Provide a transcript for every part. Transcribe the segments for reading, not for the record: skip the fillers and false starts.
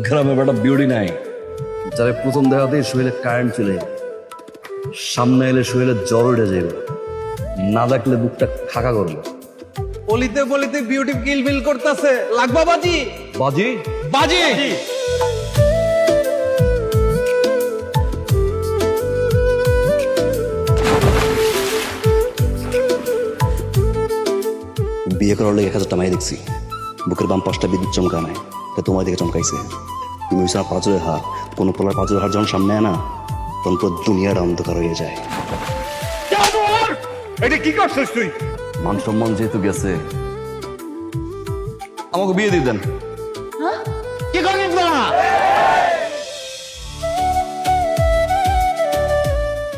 গ্রামে বেটা বিউটি নাই, যারা প্রথম দেখাতেই শরীরে কারেন্ট চলে যায়, সামনে এলে শরীরে জ্বর উঠে যাবে, না দেখলে বুকটা খাকা করবে। গলিতে গলিতে বিউটি কিলবিল করতেছে, লাগবা বাজি বাজি বাজি। বিয়ে করার লেগে 1000 টাকা দেখছি, বুকের বাম পাশটা বিদ্যুৎ চমকা নাই, তা তোমার দিকে চমকাইছে। তুমি হচ্ছে পাঁচরের হাত, কোনো পোলার পাঁচরের হাত যখন সামনে আয় না, তখন পুরো দুনিয়াটা অন্ধকার হয়ে যায়। এটা কি করছিস তুই? মান সম্মান যেহেতু গেছে, আমাকে বিয়ে দিয়ে দেন। কি করিস না?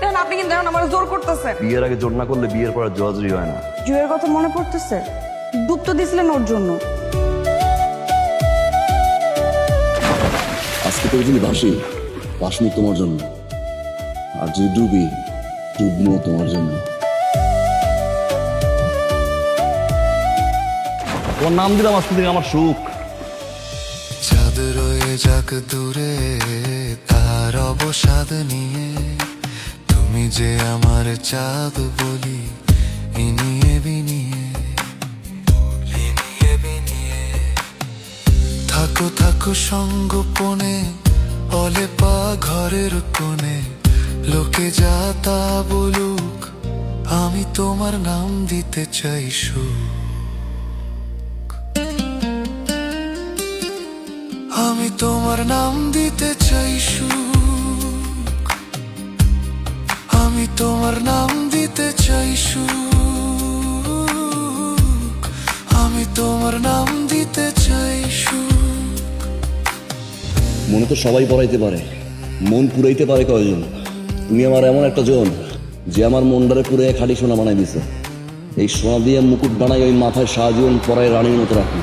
দেখেন আপনি কিন্তু এখন আমার জোর করতেছেন। বিয়ের আগে জোর না করলে বিয়ের পর আর জোরাজুরি হয় না। জুয়ের কথা মনে পড়তেছে, দুধ তো দিছিলেন ওর জন্য। আজকে তোর যদি ভাসি, ভাসনি তোমার জন্য, আর যদি ডুবি, ডুবনিও তোমার জন্য। তোমার নাম দিলাম আজকে থেকে আমার সুখ। চাঁদ রয়ে যাক দূরে তার অবসাদ নিয়ে, তুমি যে আমার চাঁদ বলি ইনিয়ে বিনিয়ে, ইনিয়ে বিনিয়ে। থাকো থাকো সঙ্গোপনে, অলে পা ঘরের কোণে, লোকে যা তা বলুক, আমি তোমার নাম দিতে চাই সুখ। আমি তোমার নাম দিতে চাই সুখ, আমি তোমার নাম দিতে চাই সুখ, আমি তোমার নাম দিতে চাই সুখ। মনে তো সবাই পড়াইতে পারে, মন পুরাইতে পারে কয়জন? তুমি আমার এমন একটা জন, যে আমার মনটারে পুরে খাঁটি সোনা বানাই দিছে। এই সোনা দিয়ে মুকুট বানাই ওই মাথায় সারাজীবন পরায় রানীর মতো রাখি।